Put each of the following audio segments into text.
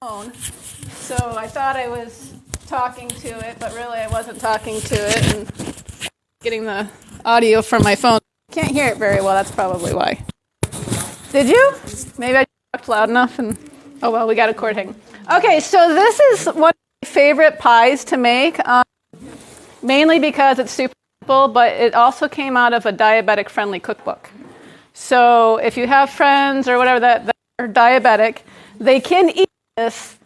phone. So I thought I was talking to it, but really I wasn't talking to it and getting the audio from my phone. Can't hear it very well, that's probably why. Did you? Maybe I talked loud enough and, oh well, we got a cord hanging. Okay, so this is one of my favorite pies to make, mainly because it's super simple, but it also came out of a diabetic-friendly cookbook. So if you have friends or whatever that are diabetic, they can eat this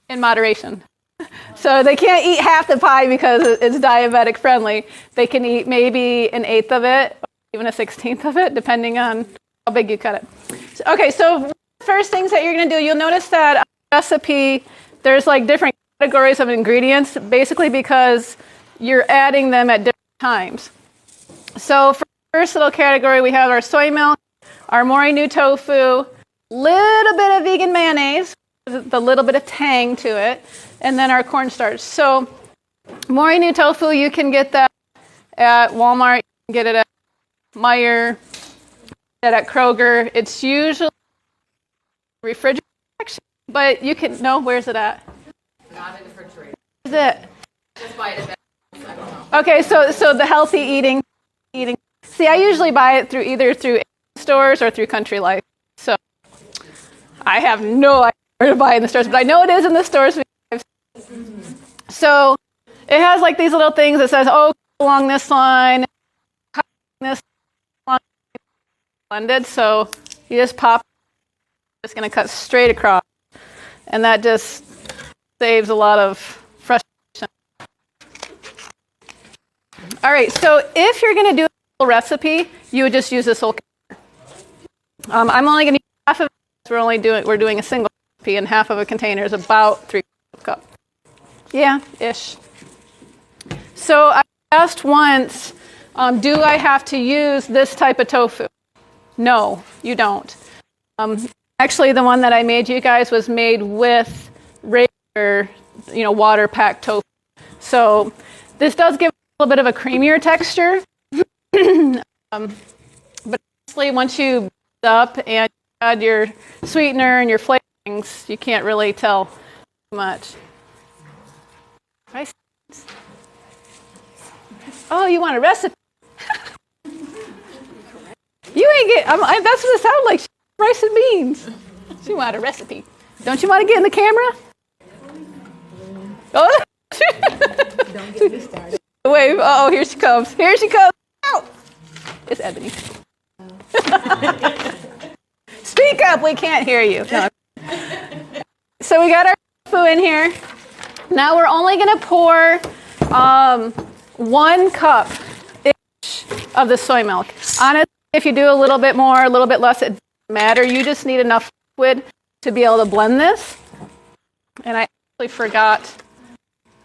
in moderation. So they can't eat half the pie because it's diabetic friendly. They can eat maybe an eighth of it, or even a 16th of it, depending on how big you cut it. So first things that you're going to do, you'll notice that recipe, there's like different categories of ingredients, basically because you're adding them at different times. So for the first little category, we have our soy milk, our Mori-nu tofu, little bit of vegan mayonnaise, the little bit of tang to it, and then our cornstarch. So Mori-nu tofu, you can get that at Walmart, you can get it at Meijer, get it at Kroger. It's usually refrigerated, but you can, no, where's it at? Not in the refrigerator. Is it? Just buy it at I don't know. Okay, so the healthy eating. See, I usually buy it either through stores or through Country Life. So I have no idea where to buy it in the stores, but I know it is in the stores. So it has like these little things that says, oh, along this line, this line, blended. So you just pop, it's going to cut straight across, and that just saves a lot of frustration. All right, so if you're going to do a whole recipe, you would just use this whole container. I'm only going to use half of it. We're doing a single recipe, and half of a container is about 3 cups. Yeah, ish. So I asked once, do I have to use this type of tofu? No, you don't. Actually, the one that I made you guys was made with regular, water-packed tofu. So this does give a little bit of a creamier texture. But honestly, once you mix it up and add your sweetener and your flavorings, you can't really tell too much. Rice. Oh, you want a recipe? You ain't get. That's what it sounds like. Rice and beans. She want a recipe. Don't you want to get in the camera? Oh. Don't get me started. Wait. Oh, here she comes. Here she comes. Ow. It's Ebony. Speak up. We can't hear you. No. So we got our tofu in here. Now we're only going to pour 1 cup of the soy milk. Honestly, if you do a little bit more, a little bit less, it doesn't matter. You just need enough liquid to be able to blend this. And I actually forgot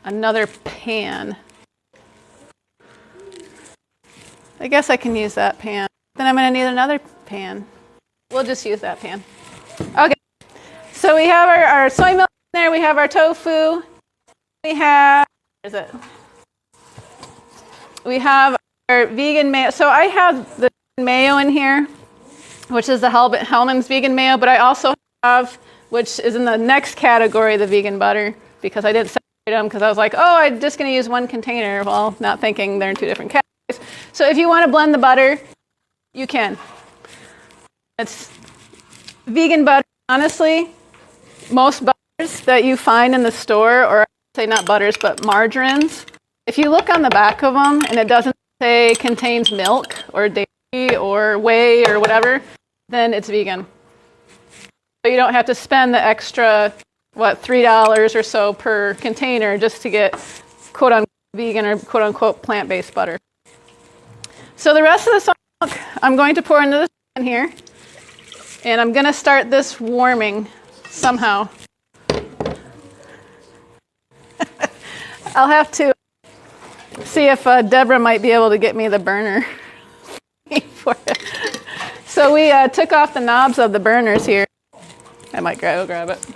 another pan. I guess I can use that pan. Then I'm going to need another pan. We'll just use that pan. Okay. So we have our soy milk in there. We have our tofu. We have, where is it? We have our vegan mayo. So I have the mayo in here, which is the Hellmann's vegan mayo, but I also have, which is in the next category, the vegan butter, because I didn't separate them because I was like, oh, I'm just going to use one container. Well, not thinking they're in 2 different categories. So if you want to blend the butter, you can. It's vegan butter. Honestly, most butters that you find in the store, or say not butters, but margarines, if you look on the back of them and it doesn't say contains milk or dairy or whey or whatever, then it's vegan. So you don't have to spend the extra, $3 or so per container just to get quote-unquote vegan or quote-unquote plant-based butter. So the rest of the soy milk I'm going to pour into this pan here, and I'm going to start this warming somehow. I'll have to see if Deborah might be able to get me the burner for it. So we took off the knobs of the burners here. I might go grab it.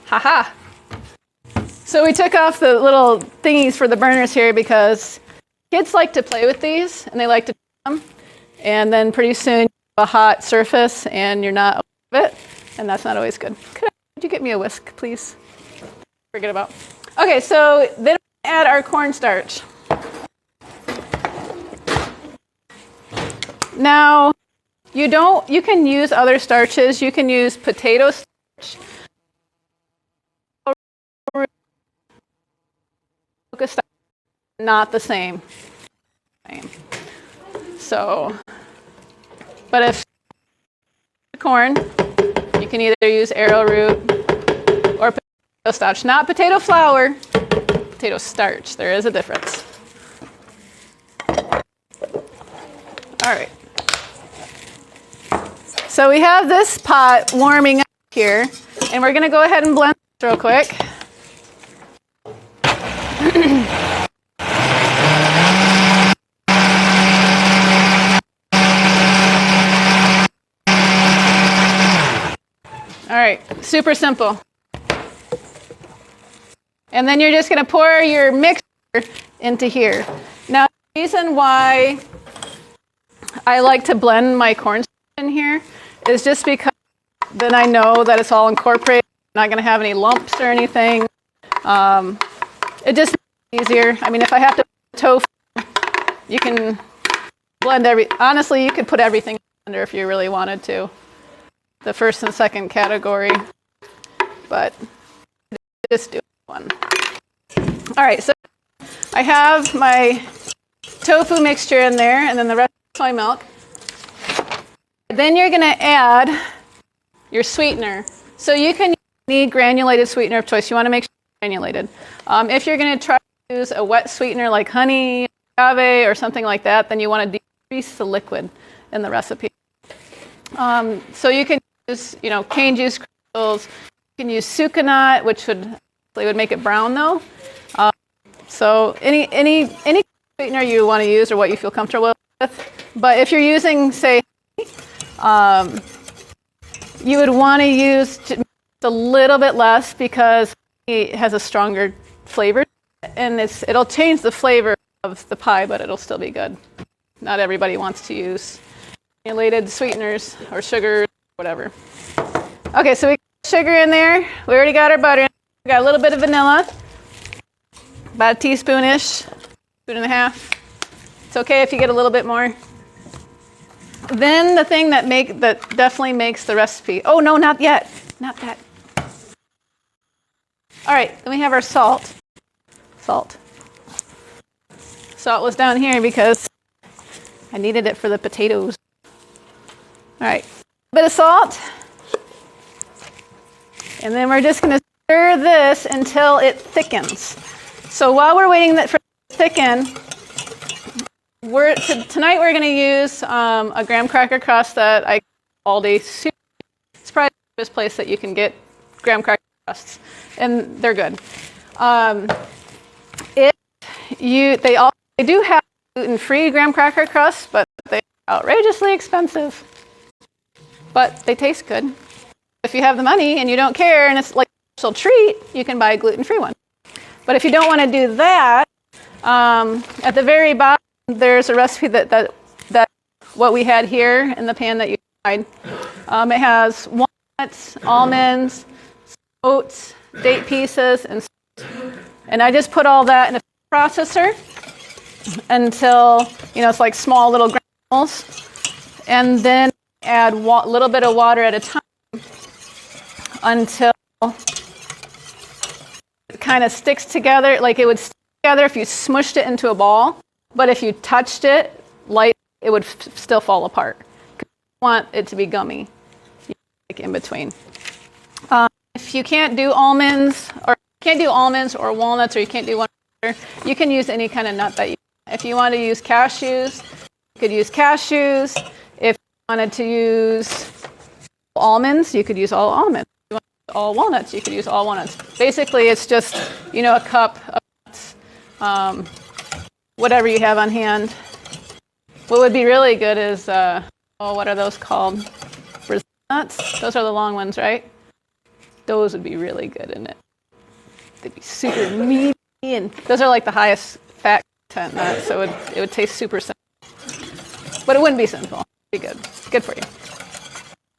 Ha-ha. So we took off the little thingies for the burners here because kids like to play with these and they like to turn them. And then pretty soon you have a hot surface and you're not aware of it. and that's not always good. Could you get me a whisk, please? Forget about. Okay, so then we add our cornstarch. Now, you can use other starches. You can use potato starch, not the same. So, but if corn, you can either use arrowroot or potato starch, not potato flour, potato starch. There is a difference. All right. So we have this pot warming up here, and we're going to go ahead and blend this real quick. All right, super simple. And then you're just going to pour your mixture into here. Now, the reason why I like to blend my cornstarch in here is just because then I know that it's all incorporated. I'm not going to have any lumps or anything. It just makes it easier. I mean, if I have to put tofu, you can blend honestly, you could put everything under if you really wanted to. The first and second category, but just do one. All right, so I have my tofu mixture in there, and then the rest of soy milk. Then you're going to add your sweetener. So you can need granulated sweetener of choice. You want to make sure it's granulated. If you're going to try to use a wet sweetener like honey, agave, or something like that, then you want to decrease the liquid in the recipe. So you can use, cane juice crystals. You can use silken, which would make it brown though. So any sweetener you want to use or what you feel comfortable with. But if you're using, say, you would want to use just a little bit less because it has a stronger flavor, and it'll change the flavor of the pie, but it'll still be good. Not everybody wants to use granulated sweeteners or sugar, whatever. Okay, so we got sugar in there. We already got our butter in. We got a little bit of vanilla, about a teaspoon-ish, spoon and a half. It's okay if you get a little bit more. Then the thing that definitely makes the recipe. Oh no, not yet. Not that. All right, then we have our salt. Salt was down here because I needed it for the potatoes. All right, a bit of salt. And then we're just going to stir this until it thickens. So while we're waiting for it to thicken, tonight we're going to use a graham cracker crust that I all day. It's probably the best place that you can get graham cracker crusts, and they're good. They do have gluten-free graham cracker crusts, but they're outrageously expensive. But they taste good. If you have the money and you don't care and it's like a special treat, you can buy a gluten-free one. But if you don't want to do that, at the very bottom, there's a recipe that what we had here in the pan that you tried. It has walnuts, almonds, oats, date pieces, and I just put all that in a processor until it's like small little granules, and then add a little bit of water at a time until it kind of sticks together. Like it would stick together if you smushed it into a ball, but if you touched it light, it would still fall apart. You want it to be gummy, like in between. If you can't do almonds or walnuts, or you can't do one, you can use any kind of nut that you want. If you want to use cashews, you could use cashews. If you wanted to use almonds, you could use all almonds. If you want to use all walnuts, you could use all walnuts. Basically, it's just a cup of nuts, whatever you have on hand. What would be really good is what are those called? Brazil nuts. Those are the long ones, right? Those would be really good in it. They'd be super meaty, and those are like the highest fat content nuts, so it would taste super simple. But it wouldn't be simple. It'd be good. Good for you.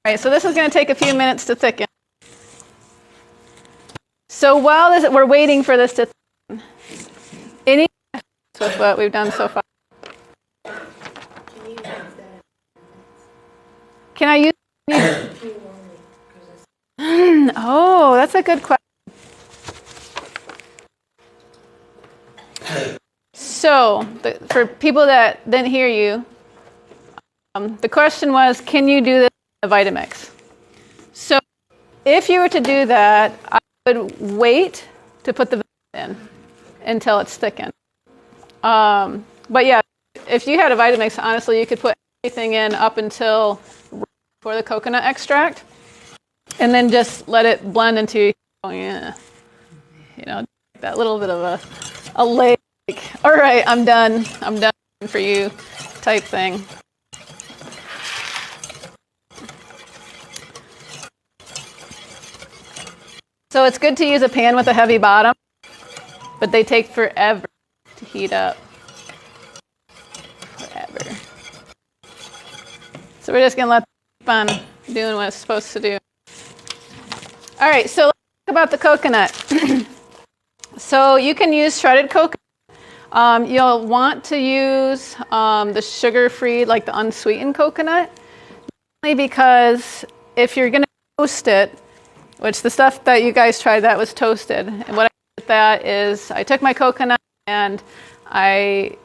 All right, so this is going to take a few minutes to thicken. So while we're waiting for this to thicken, any questions with what we've done so far? Can I use? Oh, that's a good question. So, for people that didn't hear you, the question was, can you do this in a Vitamix? So, if you were to do that, I would wait to put the in until it's thickened. But yeah, if you had a Vitamix, honestly, you could put everything in up until for the coconut extract, and then just let it blend into, that little bit of a lake. All right, I'm done for you type thing. So it's good to use a pan with a heavy bottom, but they take forever to heat up. Forever. So we're just going to let it keep on doing what it's supposed to do. All right, so let's talk about the coconut. So you can use shredded coconut. You'll want to use the sugar-free, like the unsweetened coconut, mainly because if you're going to toast it, which the stuff that you guys tried, that was toasted. And what I did with that is I took my coconut and there's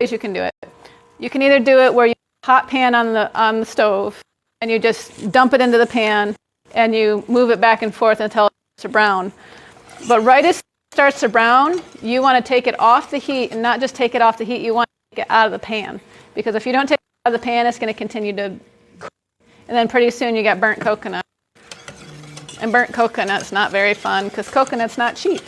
ways you can do it. You can either do it where you have a hot pan on the stove and you just dump it into the pan and you move it back and forth until it starts to brown. But right as it starts to brown, you want to take it off the heat, and not just take it off the heat, you want to take it out of the pan. Because if you don't take it out of the pan, it's going to continue to cook. And then pretty soon you got burnt coconut. And burnt coconut's not very fun because coconut's not cheap.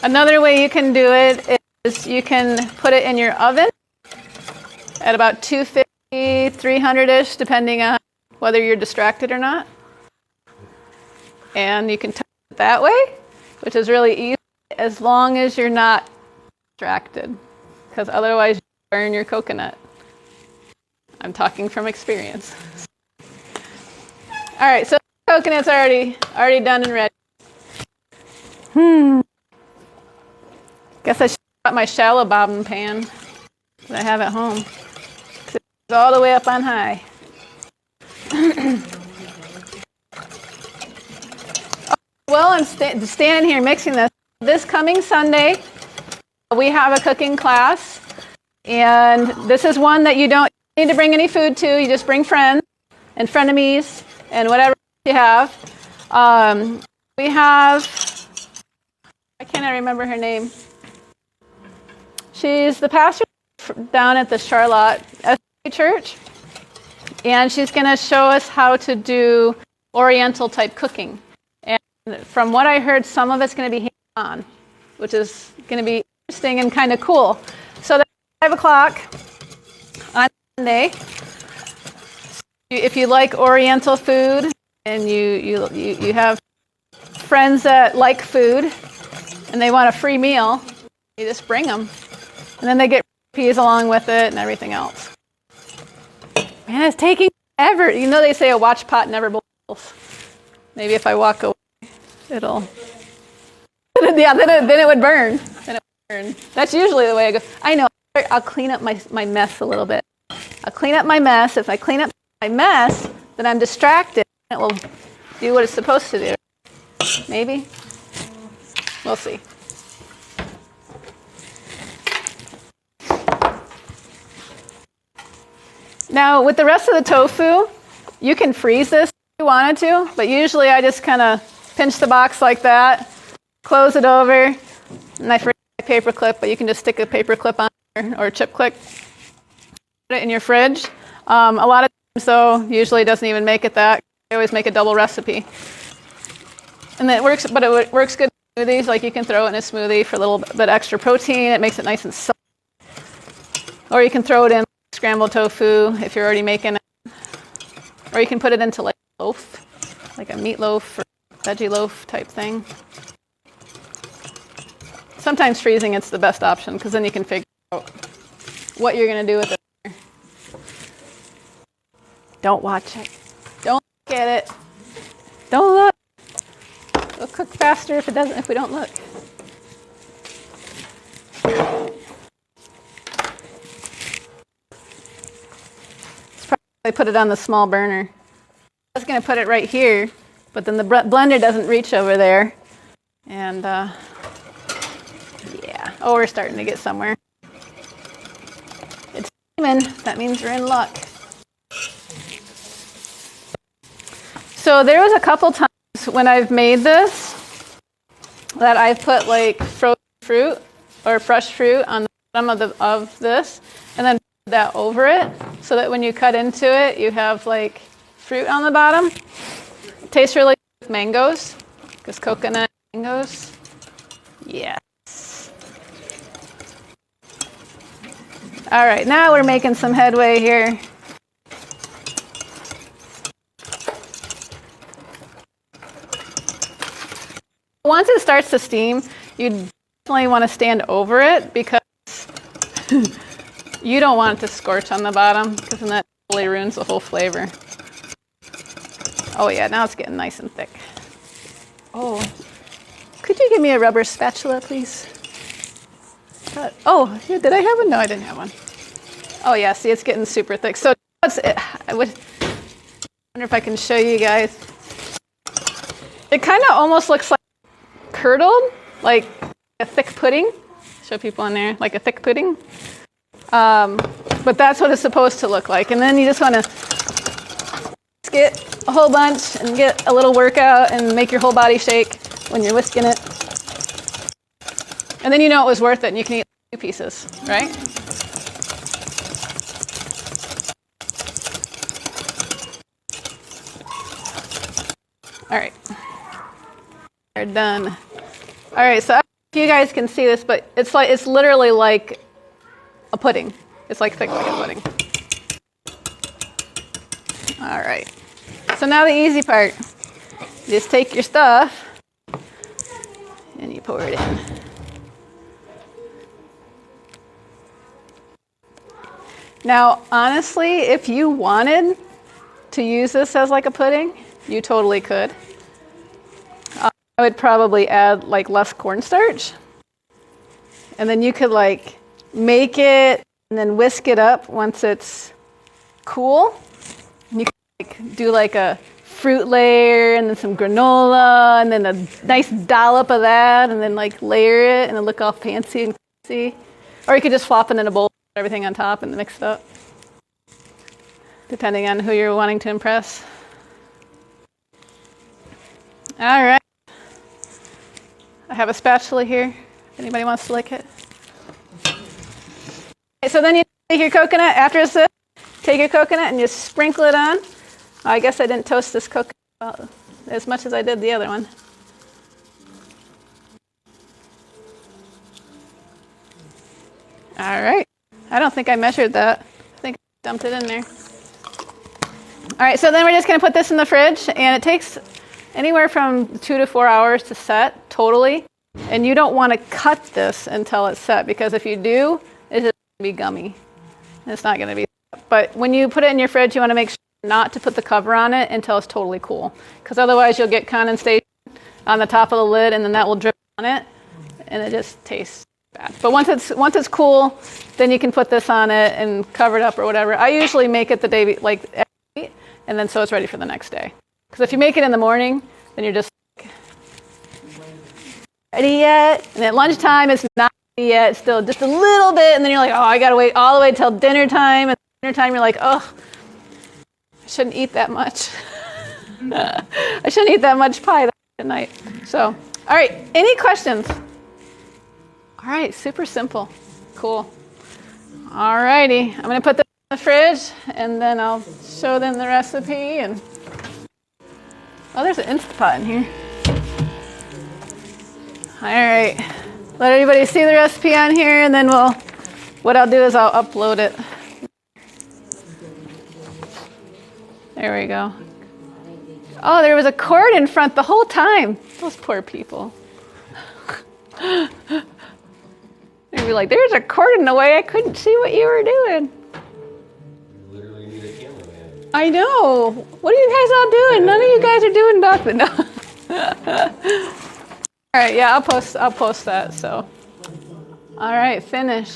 Another way you can do it is you can put it in your oven at about 250, 300-ish, depending on whether you're distracted or not. And you can turn it that way, which is really easy as long as you're not distracted, because otherwise you burn your coconut. I'm talking from experience. All right, so the coconut's already done and ready. Guess I should have brought my shallow bobbin pan that I have at home. It's all the way up on high. Well, I'm standing here mixing this. This coming Sunday, we have a cooking class, and this is one that you don't need to bring any food to. You just bring friends and frenemies and whatever you have. We have, I can't remember her name. She's the pastor down at the Charlotte Church, and she's going to show us how to do Oriental type cooking. And from what I heard, some of it's going to be hands-on, which is going to be interesting and kind of cool. So that's 5 o'clock on Sunday. If you like Oriental food and you have friends that like food and they want a free meal, you just bring them. And then they get recipes along with it and everything else. Man, it's taking forever. You know they say a watch pot never boils. Maybe if I walk away, it'll... Yeah, then it would burn. That's usually the way I go. I know. I'll clean up my mess a little bit. I'll clean up my mess. If I clean up my mess, then I'm distracted. It will do what it's supposed to do. Maybe. We'll see. Now, with the rest of the tofu, you can freeze this if you wanted to, but usually I just kind of pinch the box like that, close it over, and I forget my paper clip, but you can just stick a paper clip on there or a chip clip. Put it in your fridge. A lot of times, though, usually it doesn't even make it that. I always make a double recipe. And it works, but it works good in smoothies. Like you can throw it in a smoothie for a little bit extra protein. It makes it nice and soft. Or you can throw it in scrambled tofu if you're already making it. Or you can put it into like a loaf, like a meatloaf or veggie loaf type thing. Sometimes freezing it's the best option because then you can figure out what you're going to do with it. Don't watch it. Don't look at it. Don't look. It'll cook faster if we don't look. It's probably I put it on the small burner. I was going to put it right here, but then the blender doesn't reach over there. And yeah. Oh, we're starting to get somewhere. It's steaming. That means we're in luck. So there was a couple times when I've made this that I've put like frozen fruit or fresh fruit on the bottom of this and then put that over it so that when you cut into it you have like fruit on the bottom. It tastes really good with mangoes because coconut mangoes. Yes. All right, now we're making some headway here. Once it starts to steam, you definitely want to stand over it because you don't want it to scorch on the bottom because then that totally ruins the whole flavor. Oh yeah, now it's getting nice and thick. Oh, could you give me a rubber spatula, please? Oh, did I have one? No, I didn't have one. Oh yeah, see, it's getting super thick. So I wonder if I can show you guys. It kind of almost looks like curdled, like a thick pudding. Show people in there, like a thick pudding. But that's what it's supposed to look like. And then you just want to get a whole bunch and get a little workout and make your whole body shake when you're whisking it. And then you know it was worth it and you can eat 2 pieces, right? All right. We're done. All right, so I don't know if you guys can see this, but it's literally like a pudding. It's like thick like a pudding. All right. So now the easy part. You just take your stuff and you pour it in. Now, honestly, if you wanted to use this as like a pudding, you totally could. I would probably add like less cornstarch. And then you could like make it and then whisk it up once it's cool. And you could like do like a fruit layer and then some granola and then a nice dollop of that and then like layer it and then look all fancy and fancy. Or you could just flop it in a bowl, put everything on top and mix it up. Depending on who you're wanting to impress. All right. I have a spatula here. If anybody wants to lick it. Okay, so then you take your coconut after it's this. Take your coconut and just sprinkle it on. I guess I didn't toast this coconut as much as I did the other one. All right. I don't think I measured that. I think I dumped it in there. All right, so then we're just going to put this in the fridge, and it takes anywhere from 2 to 4 hours to set totally. And you don't want to cut this until it's set, because if you do, it's just going to be gummy. It's not going to be. But when you put it in your fridge, you want to make sure not to put the cover on it until it's totally cool, because otherwise you'll get condensation on the top of the lid, and then that will drip on it, and it just tastes bad. But once it's cool, then you can put this on it and cover it up or whatever. I usually make it the day and then so it's ready for the next day. Because if you make it in the morning, then you're just like, ready yet? And at lunchtime, it's not ready yet. It's still just a little bit, and then you're like, oh, I got to wait all the way till dinner time. And dinner time, you're like, oh, I shouldn't eat that much. I shouldn't eat that much pie at night. So, all right, any questions? All right, super simple. Cool. All righty, I'm going to put this in the fridge, and then I'll show them the recipe. And oh, there's an Instant Pot in here. All right, let everybody see the recipe on here, and then what I'll do is I'll upload it. There we go. Oh, there was a cord in front the whole time. Those poor people. They'd be like, there's a cord in the way. I couldn't see what you were doing. You literally need a cameraman. I know. What are you guys all doing? None of you guys are doing nothing. No. All right, yeah, I'll post that. So, all right, finish.